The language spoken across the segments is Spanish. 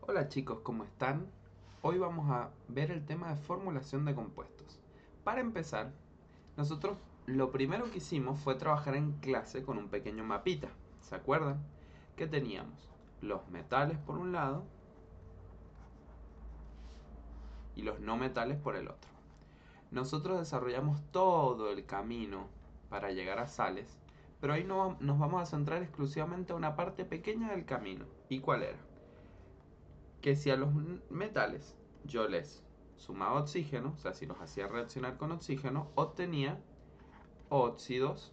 Hola chicos, ¿cómo están? Hoy vamos a ver el tema de formulación de compuestos. Para empezar, nosotros lo primero que hicimos fue trabajar en clase con un pequeño mapita. ¿Se acuerdan? Que teníamos los metales por un lado y los no metales por el otro. Nosotros desarrollamos todo el camino para llegar a sales, pero hoy no, nos vamos a centrar exclusivamente a una parte pequeña del camino. ¿Y cuál era? Que si a los metales yo les sumaba oxígeno, o sea, si los hacía reaccionar con oxígeno, obtenía óxidos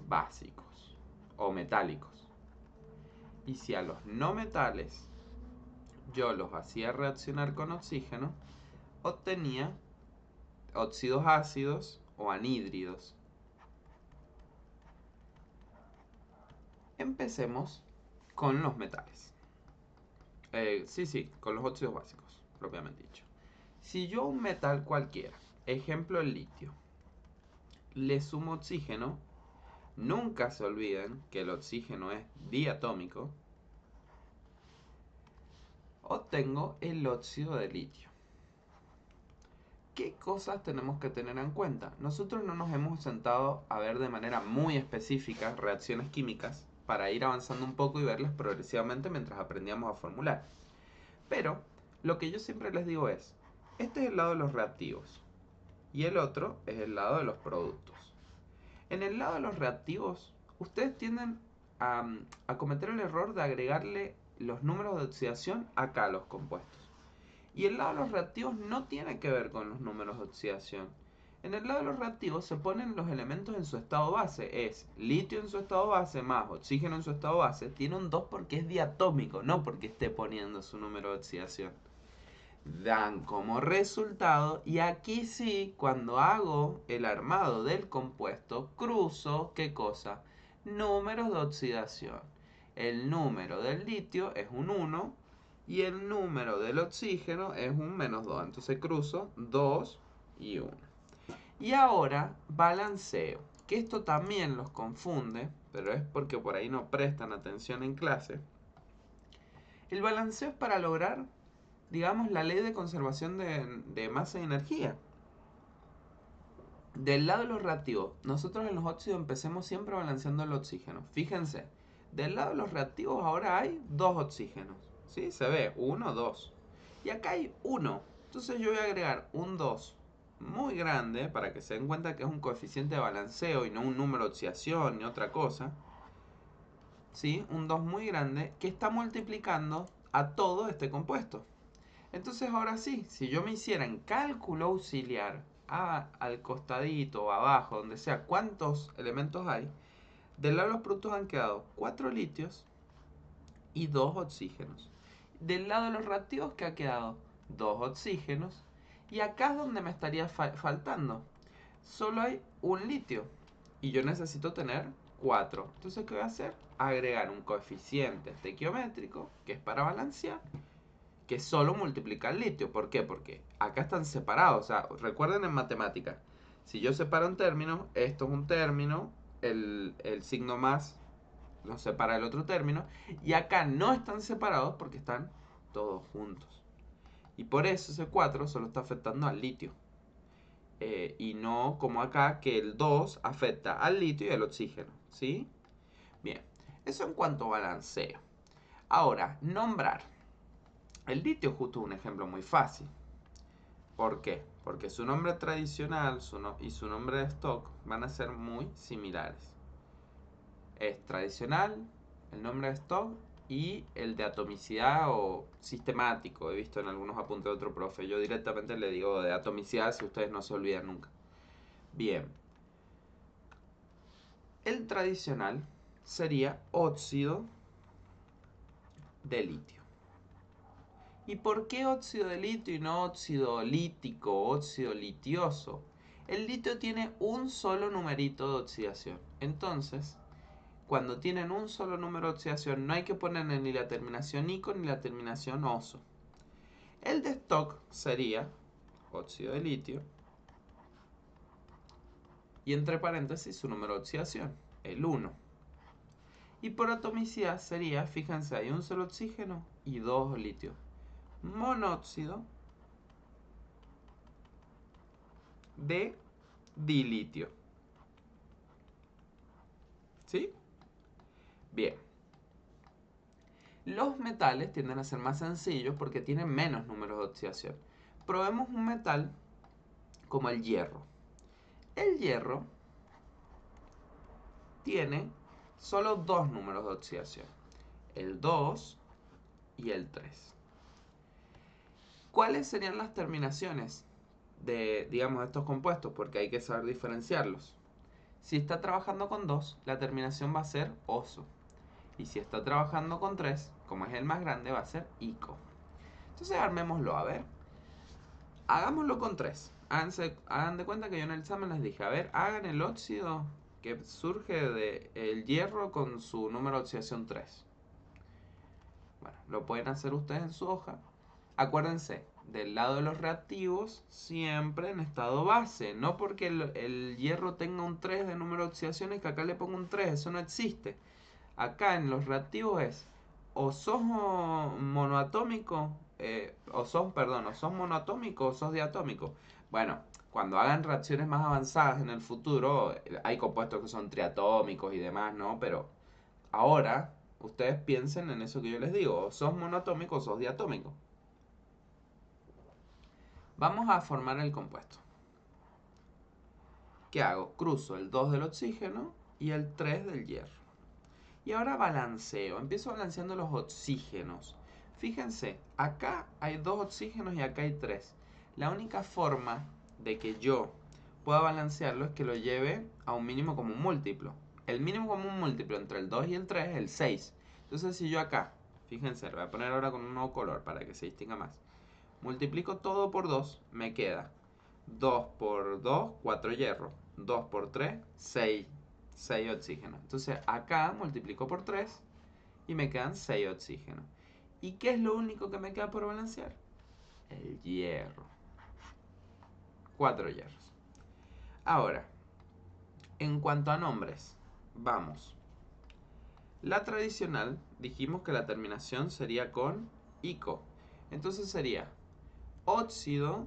básicos o metálicos. Y si a los no metales yo los hacía reaccionar con oxígeno, obtenía óxidos ácidos o anhídridos. Empecemos con los metales. Sí, con los óxidos básicos, propiamente dicho. Si yo un metal cualquiera, ejemplo el litio, le sumo oxígeno, nunca se olviden que el oxígeno es diatómico, obtengo el óxido de litio. ¿Qué cosas tenemos que tener en cuenta? Nosotros no nos hemos sentado a ver de manera muy específica reacciones químicas para ir avanzando un poco y verlas progresivamente mientras aprendíamos a formular. Pero lo que yo siempre les digo es, este es el lado de los reactivos y el otro es el lado de los productos. En el lado de los reactivos, ustedes tienden a cometer el error de agregarle los números de oxidación acá a los compuestos. Y el lado de los reactivos no tiene que ver con los números de oxidación. En el lado de los reactivos se ponen los elementos en su estado base. Es litio en su estado base más oxígeno en su estado base. Tiene un 2 porque es diatómico, no porque esté poniendo su número de oxidación. Dan como resultado, y aquí sí, cuando hago el armado del compuesto, cruzo, ¿qué cosa? Números de oxidación. El número del litio es un 1 y el número del oxígeno es un -2. Entonces cruzo 2 y 1. Y ahora balanceo, que esto también los confunde, pero es porque por ahí no prestan atención en clase. El balanceo es para lograr, digamos, la ley de conservación de masa y energía. Del lado de los reactivos, nosotros en los óxidos empecemos siempre balanceando el oxígeno. Fíjense, del lado de los reactivos ahora hay dos oxígenos. ¿Sí? Se ve, uno, dos. Y acá hay uno. Entonces yo voy a agregar un 2 muy grande para que se den cuenta que es un coeficiente de balanceo y no un número de oxidación ni otra cosa. ¿Sí? Un 2 muy grande que está multiplicando a todo este compuesto. Entonces ahora sí, si yo me hiciera en cálculo auxiliar al costadito o abajo, donde sea, cuántos elementos hay, del lado de los productos han quedado 4 litios y 2 oxígenos. Del lado de los reactivos que ha quedado 2 oxígenos y acá es donde me estaría faltando. Solo hay un litio y yo necesito tener 4. Entonces, ¿qué voy a hacer? Agregar un coeficiente estequiométrico, que es para balancear, que solo multiplica el litio. ¿Por qué? Porque acá están separados. O sea, recuerden en matemática, si yo separo un término, esto es un término, el signo más lo separa el otro término, y acá no están separados porque están todos juntos. Y por eso ese 4 solo está afectando al litio. Y no como acá que el 2 afecta al litio y al oxígeno. ¿Sí? Bien, eso en cuanto a balanceo. Ahora, nombrar. El litio justo es un ejemplo muy fácil. ¿Por qué? Porque su nombre tradicional y su nombre de stock van a ser muy similares. Es tradicional, el nombre de stock y el de atomicidad o sistemático. He visto en algunos apuntes de otro profe. Yo directamente le digo de atomicidad si ustedes no se olvidan nunca. Bien. El tradicional sería óxido de litio. ¿Y por qué óxido de litio y no óxido lítico o óxido litioso? El litio tiene un solo numerito de oxidación. Entonces, cuando tienen un solo número de oxidación, no hay que ponerle ni la terminación ico ni la terminación oso. El de stock sería óxido de litio y entre paréntesis su número de oxidación, el 1. Y por atomicidad sería, fíjense, hay un solo oxígeno y dos litios. Monóxido de dilitio. ¿Sí? Bien. Los metales tienden a ser más sencillos porque tienen menos números de oxidación. Probemos un metal como el hierro. El hierro tiene solo dos números de oxidación, el 2 y el 3. ¿Cuáles serían las terminaciones de, digamos, estos compuestos? Porque hay que saber diferenciarlos. Si está trabajando con 2, la terminación va a ser oso. Y si está trabajando con 3, como es el más grande, va a ser ico. Entonces armémoslo, a ver. Hagámoslo con 3. Hagan de cuenta que yo en el examen les dije, a ver, hagan el óxido que surge del hierro con su número de oxidación 3. Bueno, lo pueden hacer ustedes en su hoja. Acuérdense, del lado de los reactivos, siempre en estado base. No porque el hierro tenga un 3 de número de oxidaciones que acá le pongo un 3, eso no existe. Acá en los reactivos es o sos monoatómico, o sos monoatómico o sos diatómico. Bueno, cuando hagan reacciones más avanzadas en el futuro, hay compuestos que son triatómicos y demás, ¿no? Pero ahora, ustedes piensen en eso que yo les digo, o sos monoatómico o sos diatómico. Vamos a formar el compuesto. ¿Qué hago? Cruzo el 2 del oxígeno y el 3 del hierro. Y ahora balanceo, empiezo balanceando los oxígenos. Fíjense, acá hay 2 oxígenos y acá hay 3. La única forma de que yo pueda balancearlo es que lo lleve a un mínimo común múltiplo. El mínimo común múltiplo entre el 2 y el 3 es el 6. Entonces si yo acá, fíjense, lo voy a poner ahora con un nuevo color para que se distinga más. Multiplico todo por 2, me queda 2 por 2, 4 hierro. 2 por 3, 6 oxígenos. Entonces acá multiplico por 3 y me quedan 6 oxígenos. ¿Y qué es lo único que me queda por balancear? El hierro. 4 hierros. Ahora, en cuanto a nombres, vamos. La tradicional, dijimos que la terminación sería con ico. Entonces sería óxido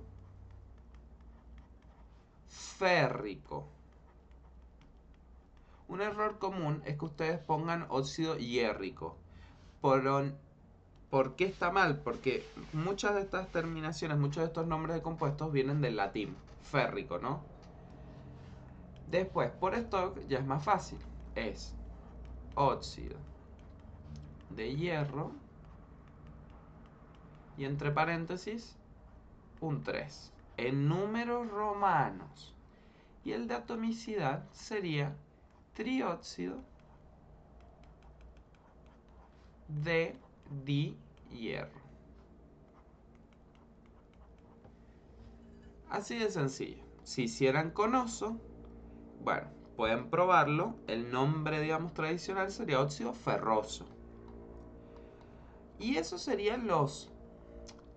férrico. Un error común es que ustedes pongan óxido hierrico. ¿Por qué está mal? Porque muchas de estas terminaciones, muchos de estos nombres de compuestos vienen del latín, férrico, ¿no? Después, por stock ya es más fácil. Es óxido de hierro y entre paréntesis un 3 en números romanos. Y el de atomicidad sería trióxido de dihierro. Así de sencillo. Si hicieran con oso, bueno, pueden probarlo. El nombre, digamos, tradicional sería óxido ferroso. Y esos serían los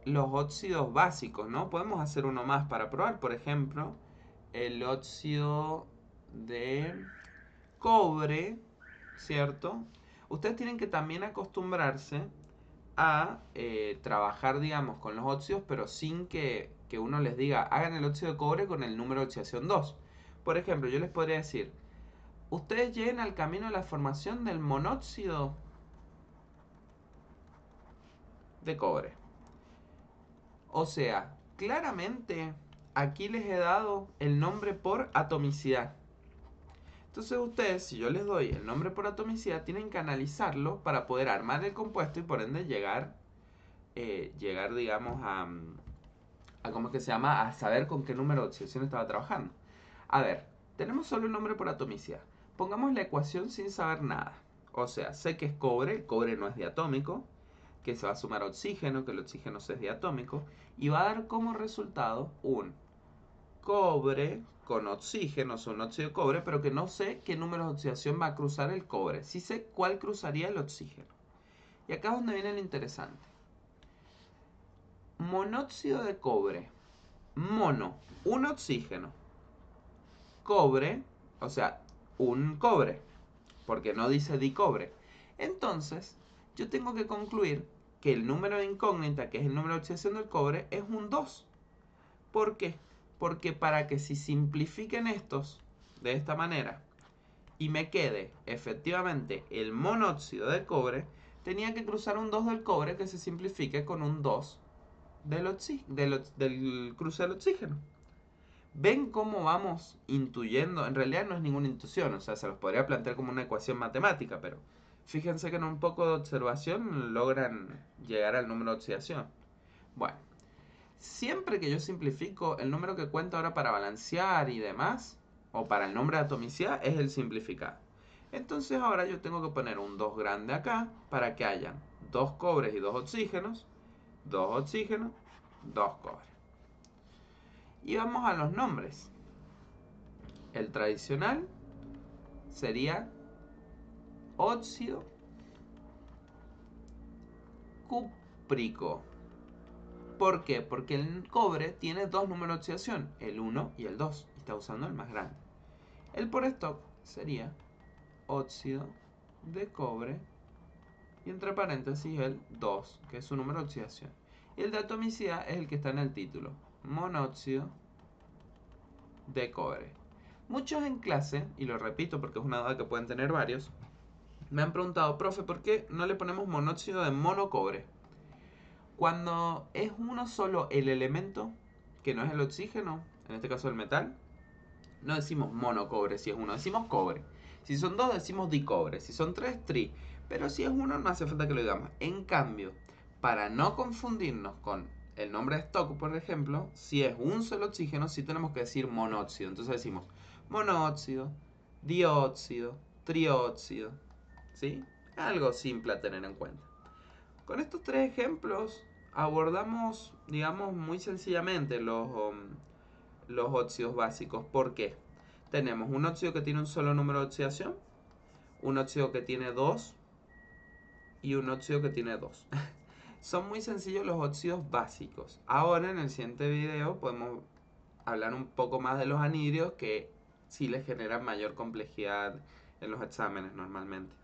óxidos básicos, ¿no? Podemos hacer uno más para probar. Por ejemplo, el óxido de cobre, ¿cierto? Ustedes tienen que también acostumbrarse a trabajar, digamos, con los óxidos, pero sin que uno les diga, hagan el óxido de cobre con el número de oxidación 2. Por ejemplo, yo les podría decir, ustedes lleguen al camino de la formación del monóxido de cobre. O sea, claramente aquí les he dado el nombre por atomicidad. Entonces ustedes, si yo les doy el nombre por atomicidad, tienen que analizarlo para poder armar el compuesto y por ende llegar, digamos, ¿cómo es que se llama? A saber con qué número de oxidación estaba trabajando. A ver, tenemos solo el nombre por atomicidad. Pongamos la ecuación sin saber nada. O sea, sé que es cobre, el cobre no es diatómico, que se va a sumar oxígeno, que el oxígeno es diatómico, y va a dar como resultado un cobre con oxígeno, o sea, un óxido de cobre, pero que no sé qué número de oxidación va a cruzar el cobre. Sí sé cuál cruzaría el oxígeno. Y acá es donde viene lo interesante. Monóxido de cobre. Mono, un oxígeno. Cobre, o sea, un cobre, porque no dice dicobre. Entonces, yo tengo que concluir que el número de incógnita, que es el número de oxidación del cobre, es un 2. ¿Por qué? Porque para que si simplifiquen estos de esta manera y me quede efectivamente el monóxido de cobre, tenía que cruzar un 2 del cobre que se simplifique con un 2 del cruce del oxígeno. ¿Ven cómo vamos intuyendo? En realidad no es ninguna intuición, o sea, se los podría plantear como una ecuación matemática, pero fíjense que en un poco de observación logran llegar al número de oxidación. Bueno, siempre que yo simplifico, el número que cuento ahora para balancear y demás, o para el nombre de atomicidad, es el simplificado. Entonces ahora yo tengo que poner un 2 grande acá para que hayan 2 cobres y 2 oxígenos, 2 oxígenos, 2 cobres. Y vamos a los nombres. El tradicional sería óxido cúprico. ¿Por qué? Porque el cobre tiene dos números de oxidación, el 1 y el 2, y está usando el más grande. El por stock sería óxido de cobre y entre paréntesis el 2, que es su número de oxidación. Y el de atomicidad es el que está en el título, monóxido de cobre. Muchos en clase, y lo repito porque es una duda que pueden tener varios, me han preguntado, profe, ¿por qué no le ponemos monóxido de monocobre? Cuando es uno solo el elemento, que no es el oxígeno, en este caso el metal, no decimos monocobre si es uno, decimos cobre. Si son dos, decimos dicobre. Si son tres, tri. Pero si es uno, no hace falta que lo digamos. En cambio, para no confundirnos con el nombre de stock, por ejemplo, si es un solo oxígeno, sí tenemos que decir monóxido. Entonces decimos monóxido, dióxido, trióxido. ¿Sí? Algo simple a tener en cuenta. Con estos tres ejemplos abordamos, digamos, muy sencillamente los óxidos básicos. ¿Por qué? Tenemos un óxido que tiene un solo número de oxidación, un óxido que tiene dos y un óxido que tiene dos. Son muy sencillos los óxidos básicos. Ahora en el siguiente video podemos hablar un poco más de los anhidrios que sí les generan mayor complejidad en los exámenes normalmente.